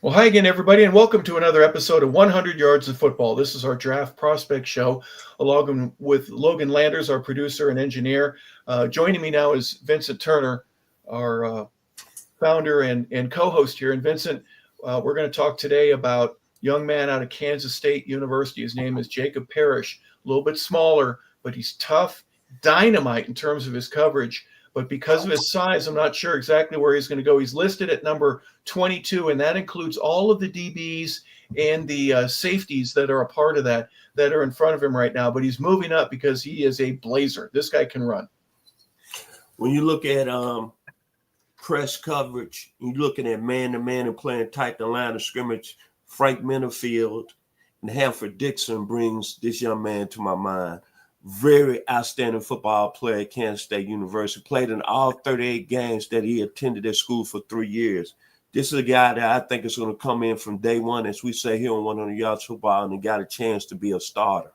Well, hi again, everybody, and welcome to another episode of 100 Yards of Football. This is our draft prospect show, along with Logan Landers, our producer and engineer. Joining me now is Vincent Turner, our founder and co-host here. And Vincent, we're going to talk today about a young man out of Kansas State University. His name is Jacob Parrish, a little bit smaller, but he's tough, dynamite in terms of his coverage. But because of his size, I'm not sure exactly where he's going to go. He's listed at number 22, and that includes all of the DBs and the safeties that are a part of that are in front of him right now. But he's moving up because he is a blazer. This guy can run. When you look at press coverage, you're looking at man-to-man and playing tight the line of scrimmage, Frank Minifield and Hanford Dixon brings this young man to my mind. Very outstanding football player at Kansas State University. Played in all 38 games that he attended at school for 3 years. This is a guy that I think is going to come in from day one, as we say here on 100 Yards Football, and he got a chance to be a starter.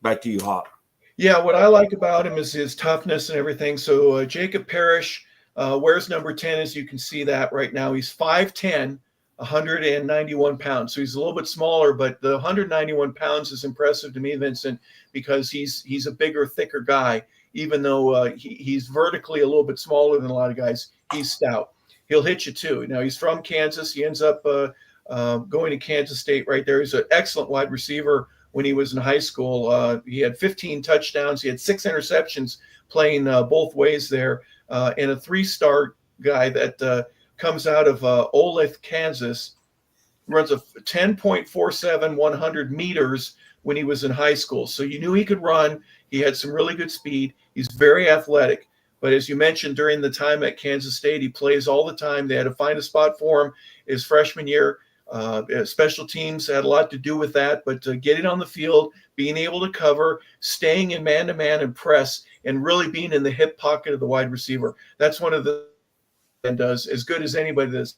Back to you, Harper. Yeah, what I like about him is his toughness and everything. So Jacob Parrish wears number 10, as you can see that right now. He's 5'10", 191 pounds. So he's a little bit smaller, but the 191 pounds is impressive to me, Vincent, because he's a bigger, thicker guy. Even though he's vertically a little bit smaller than a lot of guys, he's stout. He'll hit you too. Now, he's from Kansas. He ends up going to Kansas State right there. He's an excellent wide receiver when he was in high school. He had 15 touchdowns. He had 6 interceptions playing both ways there. And a 3-star guy that comes out of Olathe, Kansas, runs a 10.47 100 meters when he was in high school. So you knew he could run. He had some really good speed. He's very athletic. But as you mentioned, during the time at Kansas State, he plays all the time. They had to find a spot for him his freshman year. Special teams had a lot to do with that, but getting on the field, being able to cover, staying in man-to-man and press, and really being in the hip pocket of the wide receiver. That's one of the and does as good as anybody does.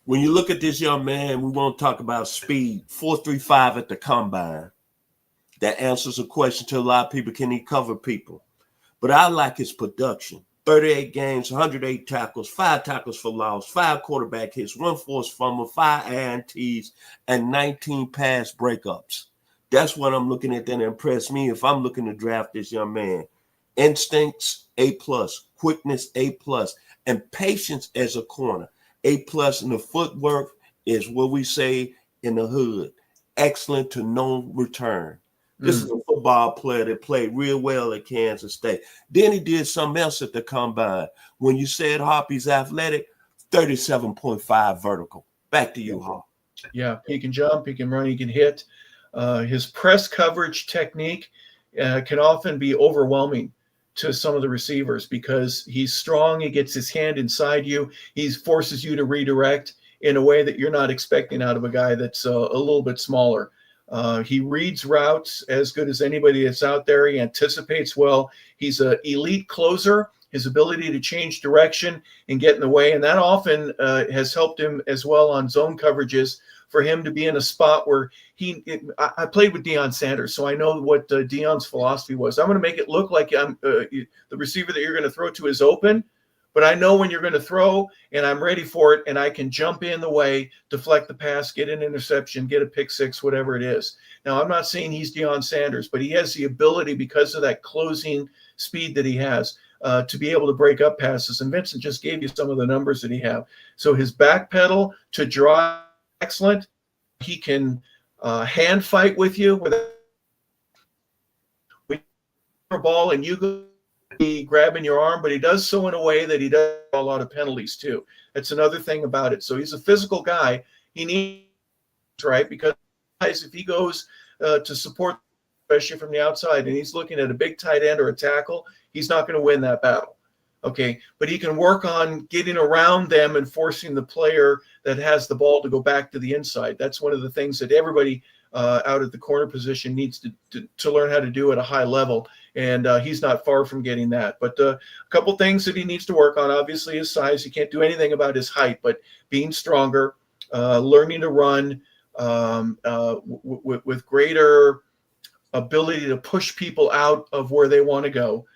When you look at this young man, we want to talk about speed. 4.35 at the combine. That answers a question to a lot of people. Can he cover people? But I like his production. 38 games, 108 tackles, 5 tackles for loss, 5 quarterback hits, 1 forced fumble, 5 INTs, and 19 pass breakups. That's what I'm looking at that impressed me if I'm looking to draft this young man. Instincts, A+, quickness, A+, and patience as a corner, A+, and the footwork is what we say in the hood, excellent to no return. This is a football player that played real well at Kansas State. Then he did something else at the combine. When you said Harpy's athletic, 37.5 vertical. Back to you, Harp. Yeah, he can jump, he can run, he can hit. His press coverage technique can often be overwhelming to some of the receivers because he's strong. He gets his hand inside you. He forces you to redirect in a way that you're not expecting out of a guy that's a little bit smaller. He reads routes as good as anybody that's out there. He anticipates well. He's an elite closer. His ability to change direction and get in the way, and that often has helped him as well on zone coverages for him to be in a spot where I played with Deion Sanders, so I know what Deion's philosophy was. I'm going to make it look like the receiver that you're going to throw to is open, but I know when you're going to throw, and I'm ready for it, and I can jump in the way, deflect the pass, get an interception, get a pick six, whatever it is. Now, I'm not saying he's Deion Sanders, but he has the ability, because of that closing speed that he has, to be able to break up passes. And Vincent just gave you some of the numbers that he have. So his back pedal to drive, excellent. He can hand fight with you with a ball, and you go grabbing your arm, but he does so in a way that he does a lot of penalties too. That's another thing about it. So he's a physical guy. He needs, right, because if he goes to support, especially from the outside, and he's looking at a big tight end or a tackle, he's not going to win that battle. Okay, but he can work on getting around them and forcing the player that has the ball to go back to the inside. That's one of the things that everybody out at the corner position needs to learn how to do at a high level, and he's not far from getting that. But a couple things that he needs to work on, obviously his size. He can't do anything about his height, but being stronger, learning to run with greater ability to push people out of where they want to go,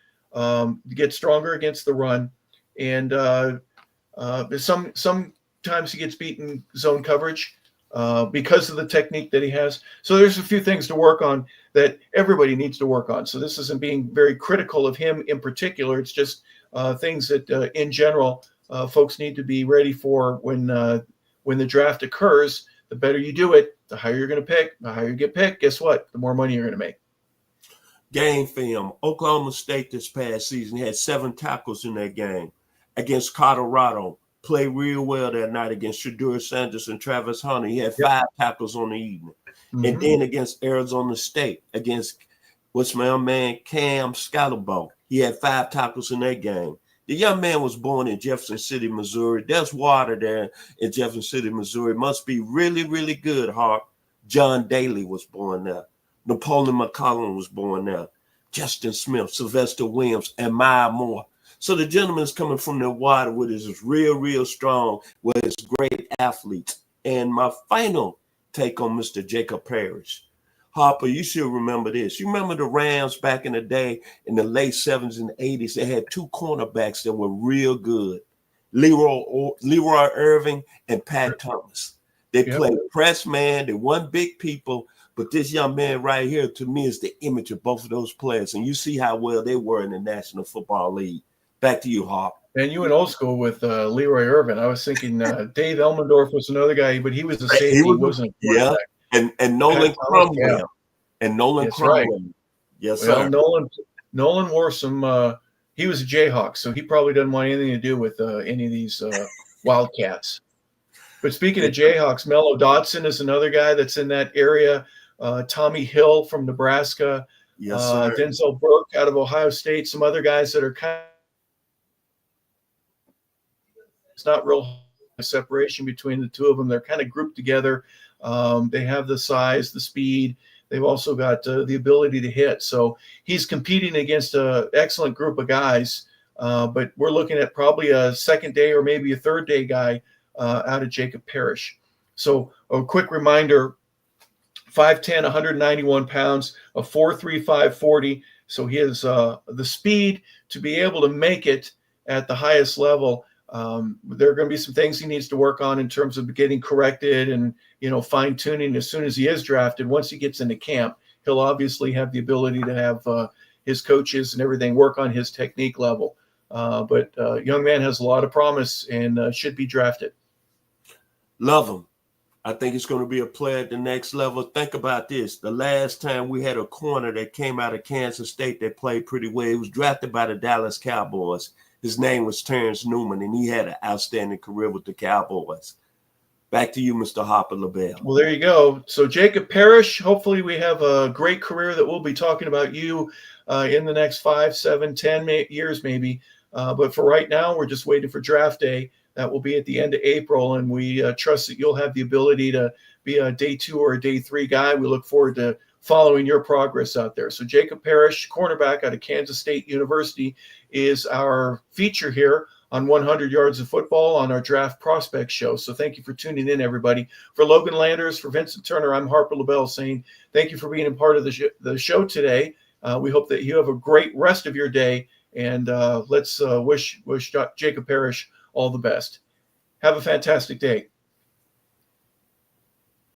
get stronger against the run, and Sometimes he gets beaten zone coverage because of the technique that he has. So there's a few things to work on that everybody needs to work on. So this isn't being very critical of him in particular. It's just things that in general folks need to be ready for when the draft occurs. The better you do it, the higher you're going to pick. The higher you get picked, guess what? The more money you're going to make. Game film. Oklahoma State this past season had 7 tackles in that game against Colorado. Played real well that night against Shadur Sanders and Travis Hunter. He had 5 tackles on the evening. Mm-hmm. And then against Arizona State, against what's my man Cam Scalabo. He had 5 tackles in that game. The young man was born in Jefferson City, Missouri. There's water there in Jefferson City, Missouri. Must be really, really good, Harp. John Daly was born there. Napoleon McCollum was born there. Justin Smith, Sylvester Williams, and Maya Moore. So the gentleman is coming from the water with his real, real strong, with his great athletes. And my final take on Mr. Jacob Parrish. Harper, you should remember this. You remember the Rams back in the day in the late 70s and 80s? They had 2 cornerbacks that were real good. Leroy Irving and Pat Thomas. They played press man. They weren't big people. But this young man right here, to me, is the image of both of those players. And you see how well they were in the National Football League. Back to you, Harp. And you went old school with Leroy Irvin. I was thinking Dave Elmendorf was another guy, but he was a safety. He wasn't a quarterback. And Nolan Cromwell. And Nolan Cromwell. Right. Yes, well, sir. Nolan wore some he was a Jayhawk, so he probably doesn't want anything to do with any of these Wildcats. But speaking of Jayhawks, Mello Dotson is another guy that's in that area. Tommy Hill from Nebraska. Yes, sir. Denzel Burke out of Ohio State. Some other guys that are kind of, it's not real separation between the two of them. They're kind of grouped together. They have the size, the speed. They've also got the ability to hit. So he's competing against an excellent group of guys. But we're looking at probably a second day or maybe a third day guy out of Jacob Parrish. So a quick reminder, 5'10", 191 pounds, a 4.35 40. So he has the speed to be able to make it at the highest level. There are going to be some things he needs to work on in terms of getting corrected and, fine tuning as soon as he is drafted. Once he gets into camp, he'll obviously have the ability to have his coaches and everything work on his technique level. But young man has a lot of promise and should be drafted. Love him. I think it's going to be a player at the next level. Think about this. The last time we had a corner that came out of Kansas State that played pretty well, he was drafted by the Dallas Cowboys. His name was Terrence Newman, and he had an outstanding career with the Cowboys. Back to you, Mr. Harper LeBel. Well, there you go. So Jacob Parrish, hopefully we have a great career that we'll be talking about you in the next 5, 7, 10 years maybe. But for right now, we're just waiting for draft day. That will be at the end of April, and we trust that you'll have the ability to be a day 2 or a day 3 guy. We look forward to following your progress out there. So Jacob Parrish, cornerback out of Kansas State University, is our feature here on 100 Yards of Football on our Draft Prospect Show. So thank you for tuning in, everybody. For Logan Landers, for Vincent Turner, I'm Harper LeBel saying thank you for being a part of the show today. We hope that you have a great rest of your day, and let's wish Jacob Parrish all the best. Have a fantastic day.